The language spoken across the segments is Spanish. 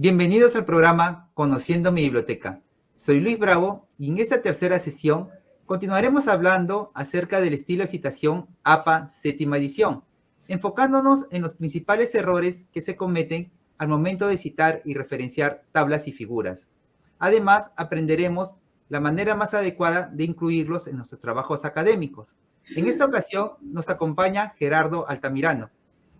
Bienvenidos al programa Conociendo mi Biblioteca. Soy Luis Bravo y en esta tercera sesión continuaremos hablando acerca del estilo de citación APA séptima edición, enfocándonos en los principales errores que se cometen al momento de citar y referenciar tablas y figuras. Además, aprenderemos la manera más adecuada de incluirlos en nuestros trabajos académicos. En esta ocasión nos acompaña Gerardo Altamirano,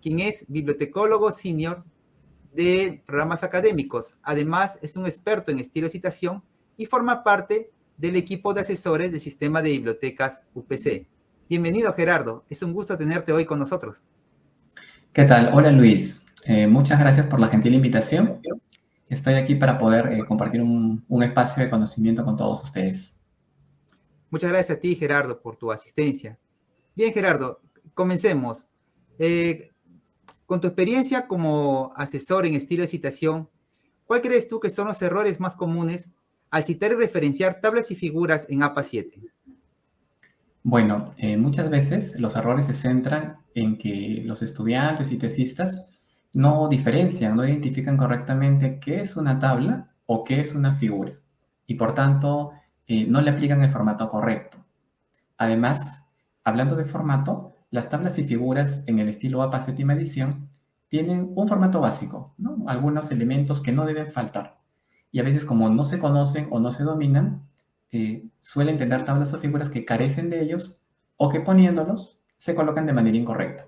quien es bibliotecólogo senior de programas académicos. Además, es un experto en estilo de citación y forma parte del equipo de asesores del sistema de bibliotecas UPC. Bienvenido, Gerardo. Es un gusto tenerte hoy con nosotros. ¿Qué tal? Hola, Luis. Muchas gracias por la gentil invitación. Estoy aquí para poder compartir un espacio de conocimiento con todos ustedes. Muchas gracias a ti, Gerardo, por tu asistencia. Bien, Gerardo, comencemos. Con tu experiencia como asesor en estilo de citación, ¿cuál crees tú que son los errores más comunes al citar y referenciar tablas y figuras en APA 7? Bueno, muchas veces los errores se centran en que los estudiantes y tesistas no diferencian, no identifican correctamente qué es una tabla o qué es una figura y por tanto no le aplican el formato correcto. Además, hablando de formato, las tablas y figuras en el estilo APA séptima edición tienen un formato básico, ¿no? Algunos elementos que no deben faltar. Y a veces, como no se conocen o no se dominan, suelen tener tablas o figuras que carecen de ellos o que poniéndolos se colocan de manera incorrecta.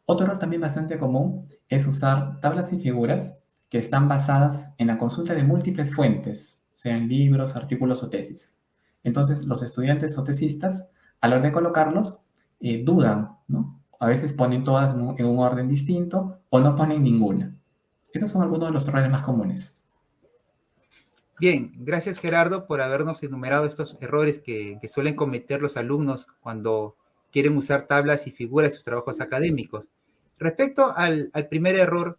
Otro error también bastante común es usar tablas y figuras que están basadas en la consulta de múltiples fuentes, sean libros, artículos o tesis. Entonces, los estudiantes o tesistas, a la hora de colocarlos, dudan, ¿no? A veces ponen todas en un orden distinto o no ponen ninguna. Estos son algunos de los errores más comunes. Bien, gracias, Gerardo, por habernos enumerado estos errores que suelen cometer los alumnos cuando quieren usar tablas y figuras en sus trabajos académicos. Respecto al primer error,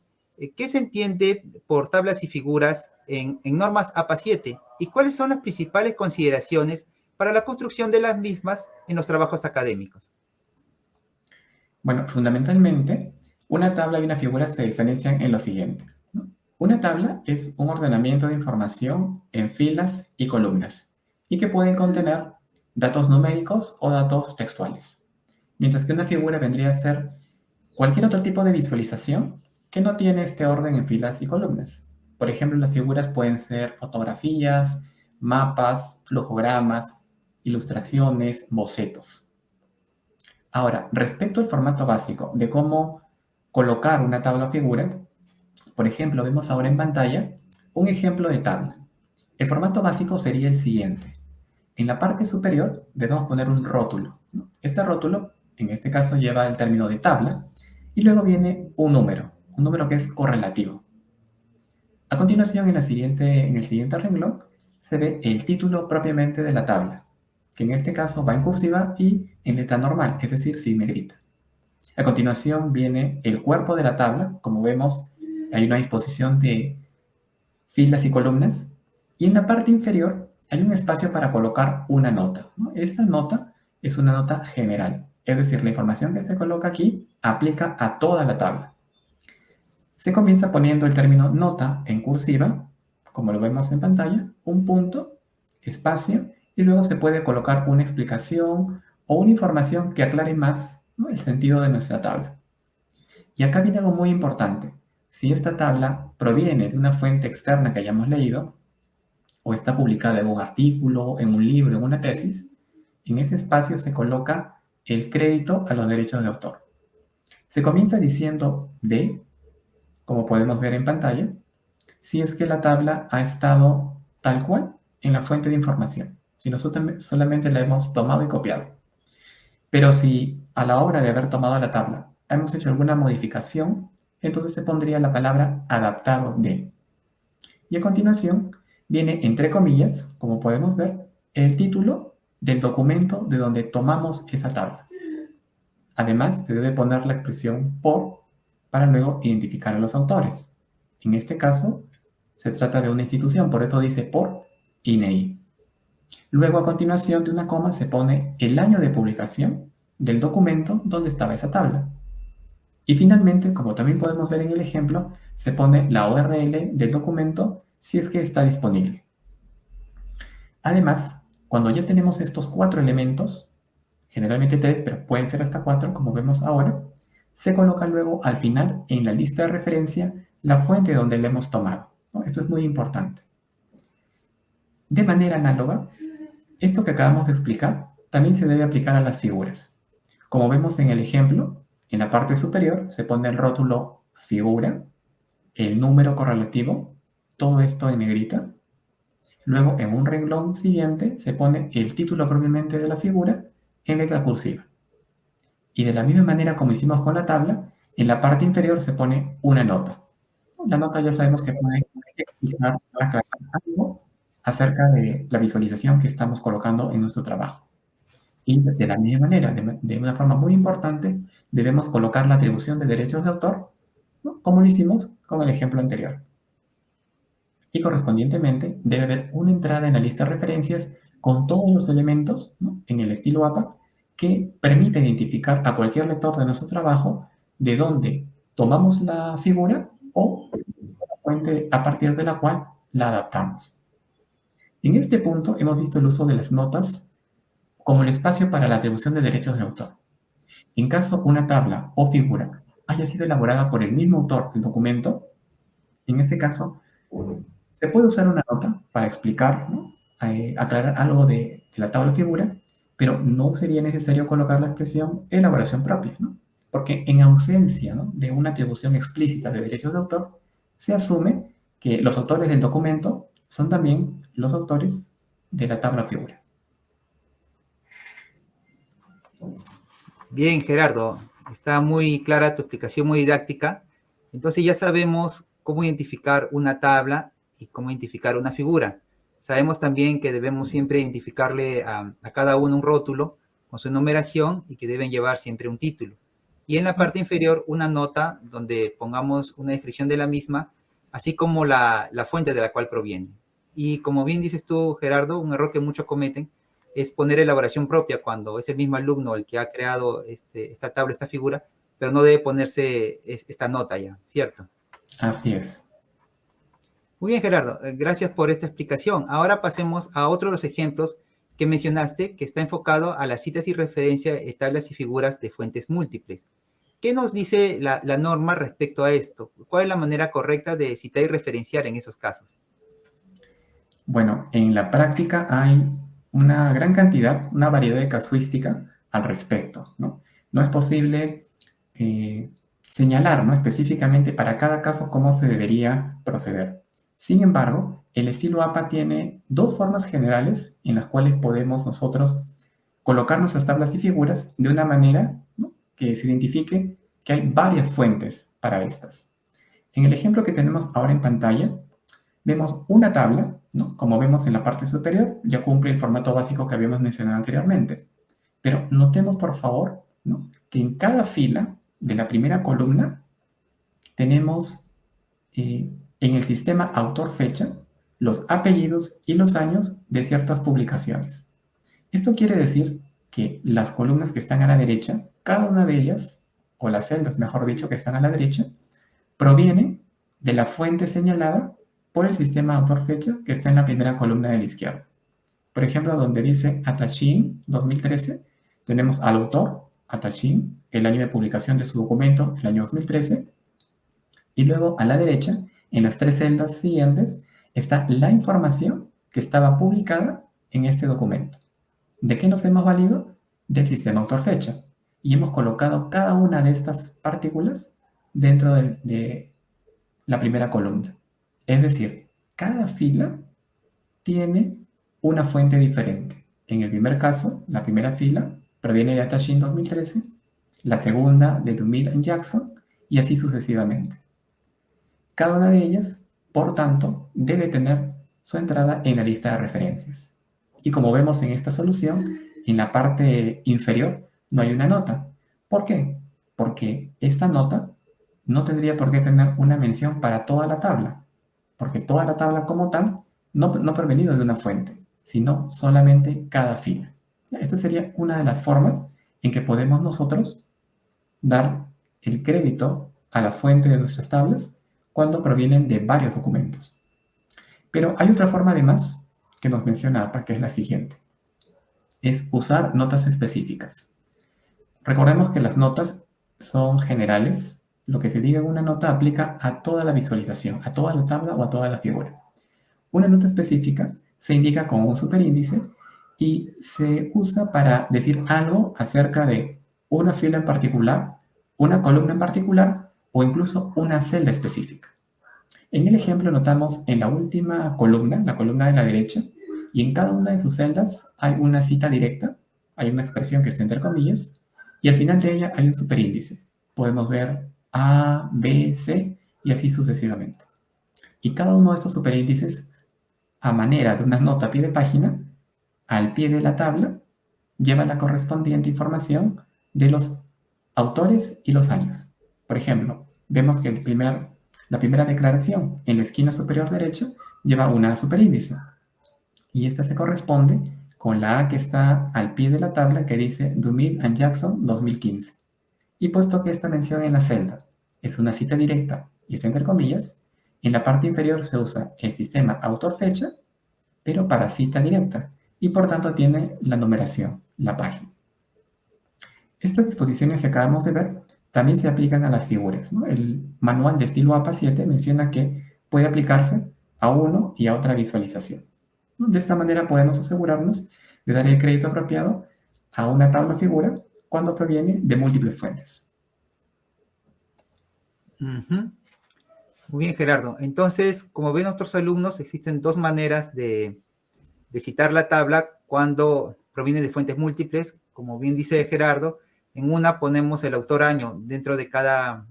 ¿qué se entiende por tablas y figuras en normas APA 7? ¿Y cuáles son las principales consideraciones para la construcción de las mismas en los trabajos académicos? Bueno, fundamentalmente, una tabla y una figura se diferencian en lo siguiente, ¿no? Una tabla es un ordenamiento de información en filas y columnas y que pueden contener datos numéricos o datos textuales. Mientras que una figura vendría a ser cualquier otro tipo de visualización que no tiene este orden en filas y columnas. Por ejemplo, las figuras pueden ser fotografías, mapas, flujogramas, ilustraciones, bocetos. Ahora, respecto al formato básico de cómo colocar una tabla o figura, por ejemplo, vemos ahora en pantalla un ejemplo de tabla. El formato básico sería el siguiente. En la parte superior debemos poner un rótulo, ¿no? Este rótulo, en este caso, lleva el término de tabla y luego viene un número que es correlativo. A continuación, en el siguiente renglón, se ve el título propiamente de la tabla, que en este caso va en cursiva y en letra normal, es decir, sin negrita. A continuación viene el cuerpo de la tabla. Como vemos, hay una disposición de filas y columnas. Y en la parte inferior hay un espacio para colocar una nota, ¿no? Esta nota es una nota general. Es decir, la información que se coloca aquí aplica a toda la tabla. Se comienza poniendo el término nota en cursiva, como lo vemos en pantalla, un punto, espacio, y luego se puede colocar una explicación o una información que aclare más, ¿no?, el sentido de nuestra tabla. Y acá viene algo muy importante. Si esta tabla proviene de una fuente externa que hayamos leído, o está publicada en un artículo, en un libro, en una tesis, en ese espacio se coloca el crédito a los derechos de autor. Se comienza diciendo de, como podemos ver en pantalla, si es que la tabla ha estado tal cual en la fuente de información, si nosotros solamente la hemos tomado y copiado. Pero si a la hora de haber tomado la tabla hemos hecho alguna modificación, entonces se pondría la palabra adaptado de. Y a continuación viene, entre comillas, como podemos ver, el título del documento de donde tomamos esa tabla. Además, se debe poner la expresión por para luego identificar a los autores. En este caso, se trata de una institución, por eso dice por INEI. Luego, a continuación de una coma, se pone el año de publicación del documento donde estaba esa tabla. Y finalmente, como también podemos ver en el ejemplo, se pone la URL del documento si es que está disponible. Además, cuando ya tenemos estos 4 elementos, generalmente 3, pero pueden ser hasta 4, como vemos ahora, se coloca luego al final en la lista de referencia la fuente donde le hemos tomado, ¿no? Esto es muy importante. De manera análoga, esto que acabamos de explicar también se debe aplicar a las figuras. Como vemos en el ejemplo, en la parte superior se pone el rótulo figura, el número correlativo, todo esto en negrita. Luego, en un renglón siguiente, se pone el título propiamente de la figura en letra cursiva. Y de la misma manera como hicimos con la tabla, en la parte inferior se pone una nota. La nota ya sabemos que puede explicar, aclarar algo acerca de la visualización que estamos colocando en nuestro trabajo. Y de la misma manera, de una forma muy importante, debemos colocar la atribución de derechos de autor, ¿no? Como lo hicimos con el ejemplo anterior. Y correspondientemente debe haber una entrada en la lista de referencias con todos los elementos, ¿no?, en el estilo APA que permite identificar a cualquier lector de nuestro trabajo de dónde tomamos la figura o la fuente a partir de la cual la adaptamos. En este punto hemos visto el uso de las notas como el espacio para la atribución de derechos de autor. En caso una tabla o figura haya sido elaborada por el mismo autor del documento, en ese caso se puede usar una nota para explicar, ¿no?, aclarar algo de la tabla o figura, pero no sería necesario colocar la expresión elaboración propia, ¿no? Porque en ausencia, ¿no?, de una atribución explícita de derechos de autor, se asume que los autores del documento son también los autores de la tabla o figura. Bien, Gerardo, está muy clara tu explicación, muy didáctica. Entonces ya sabemos cómo identificar una tabla y cómo identificar una figura. Sabemos también que debemos siempre identificarle a cada uno un rótulo con su numeración y que deben llevar siempre un título. Y en la parte inferior una nota donde pongamos una descripción de la misma, así como la fuente de la cual proviene. Y como bien dices tú, Gerardo, un error que muchos cometen es poner elaboración propia cuando es el mismo alumno el que ha creado esta tabla, esta figura, pero no debe ponerse esta nota ya, ¿cierto? Así es. Muy bien, Gerardo, gracias por esta explicación. Ahora pasemos a otro de los ejemplos que mencionaste, que está enfocado a las citas y referencias de tablas y figuras de fuentes múltiples. ¿Qué nos dice la norma respecto a esto? ¿Cuál es la manera correcta de citar y referenciar en esos casos? Bueno, en la práctica hay una gran cantidad, una variedad de casuística al respecto, ¿no? No es posible señalar, ¿no?, específicamente para cada caso cómo se debería proceder. Sin embargo, el estilo APA tiene 2 formas generales en las cuales podemos nosotros colocar nuestras tablas y figuras de una manera, ¿no?, que se identifique que hay varias fuentes para estas. En el ejemplo que tenemos ahora en pantalla, vemos una tabla, ¿no?, como vemos en la parte superior, ya cumple el formato básico que habíamos mencionado anteriormente. Pero notemos, por favor, ¿no?, que en cada fila de la primera columna tenemos en el sistema autor-fecha los apellidos y los años de ciertas publicaciones. Esto quiere decir que las columnas que están a la derecha, cada una de ellas, o las celdas, mejor dicho, que están a la derecha, provienen de la fuente señalada por el sistema autor-fecha que está en la primera columna de la izquierda. Por ejemplo, donde dice Attaching 2013, tenemos al autor, Attaching, el año de publicación de su documento, el año 2013, y luego a la derecha, en las 3 celdas siguientes, está la información que estaba publicada en este documento. ¿De qué nos hemos valido? Del sistema autor-fecha. Y hemos colocado cada una de estas partículas dentro de la primera columna. Es decir, cada fila tiene una fuente diferente. En el primer caso, la primera fila proviene de Attaching 2013, la segunda de Dumit y Jackson, y así sucesivamente. Cada una de ellas, por tanto, debe tener su entrada en la lista de referencias. Y como vemos en esta solución, en la parte inferior no hay una nota. ¿Por qué? Porque esta nota no tendría por qué tener una mención para toda la tabla, porque toda la tabla como tal no ha provenido de una fuente, sino solamente cada fila. Esta sería una de las formas en que podemos nosotros dar el crédito a la fuente de nuestras tablas cuando provienen de varios documentos. Pero hay otra forma además que nos menciona APA, que es la siguiente. Es usar notas específicas. Recordemos que las notas son generales. Lo que se diga en una nota aplica a toda la visualización, a toda la tabla o a toda la figura. Una nota específica se indica con un superíndice y se usa para decir algo acerca de una fila en particular, una columna en particular o incluso una celda específica. En el ejemplo notamos en la última columna, la columna de la derecha, y en cada una de sus celdas hay una cita directa, hay una expresión que está entre comillas, y al final de ella hay un superíndice. Podemos ver A, B, C y así sucesivamente. Y cada uno de estos superíndices, a manera de una nota a pie de página, al pie de la tabla, lleva la correspondiente información de los autores y los años. Por ejemplo, vemos que la primera declaración en la esquina superior derecha lleva una superíndice y esta se corresponde con la A que está al pie de la tabla que dice Dumit and Jackson 2015. Y puesto que esta mención en la celda es una cita directa y está entre comillas, en la parte inferior se usa el sistema autor-fecha, pero para cita directa, y por tanto tiene la numeración, la página. Estas disposiciones que acabamos de ver también se aplican a las figuras, ¿no? El manual de estilo APA 7 menciona que puede aplicarse a uno y a otra visualización, ¿no? De esta manera podemos asegurarnos de dar el crédito apropiado a una tabla o figura cuando proviene de múltiples fuentes. Muy bien, Gerardo. Entonces, como ven nuestros alumnos, existen dos maneras de citar la tabla cuando proviene de fuentes múltiples. Como bien dice Gerardo, en una ponemos el autor año dentro de cada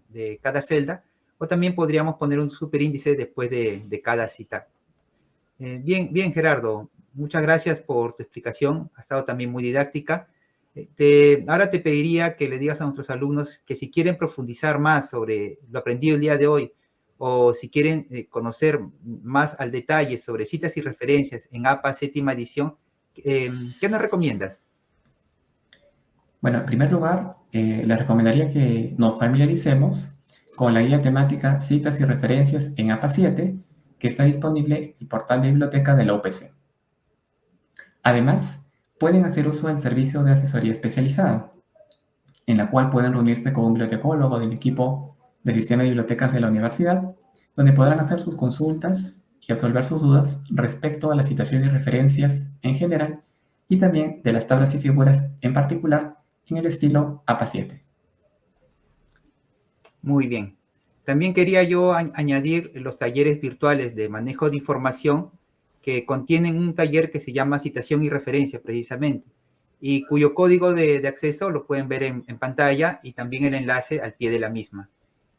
celda, o también podríamos poner un superíndice después de cada cita. Bien, Gerardo, muchas gracias por tu explicación. Ha estado también muy didáctica. Ahora te pediría que le digas a nuestros alumnos que si quieren profundizar más sobre lo aprendido el día de hoy, o si quieren conocer más al detalle sobre citas y referencias en APA séptima edición, ¿qué nos recomiendas? Bueno, en primer lugar, les recomendaría que nos familiaricemos con la guía temática Citas y Referencias en APA 7, que está disponible en el portal de biblioteca de la UPC. Además, pueden hacer uso del servicio de asesoría especializada, en la cual pueden reunirse con un bibliotecólogo del equipo de sistema de bibliotecas de la universidad, donde podrán hacer sus consultas y absolver sus dudas respecto a la citación y referencias en general y también de las tablas y figuras en particular en el estilo APA 7. Muy bien. También quería yo añadir los talleres virtuales de manejo de información que contienen un taller que se llama citación y referencia precisamente, y cuyo código de acceso lo pueden ver en pantalla y también el enlace al pie de la misma.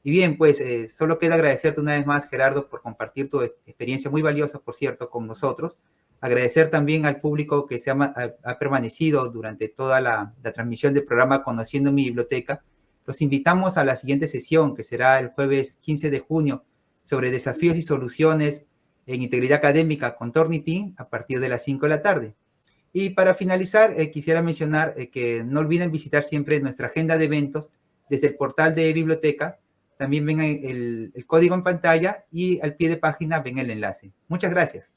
Y bien, pues solo queda agradecerte una vez más, Gerardo, por compartir tu experiencia muy valiosa, por cierto, con nosotros. Agradecer también al público que ha permanecido durante toda la transmisión del programa Conociendo mi Biblioteca. Los invitamos a la siguiente sesión, que será el jueves 15 de junio, sobre desafíos y soluciones en integridad académica con Turnitin a partir de las 5 de la tarde. Y para finalizar, quisiera mencionar que no olviden visitar siempre nuestra agenda de eventos desde el portal de biblioteca. También ven el código en pantalla y al pie de página ven el enlace. Muchas gracias.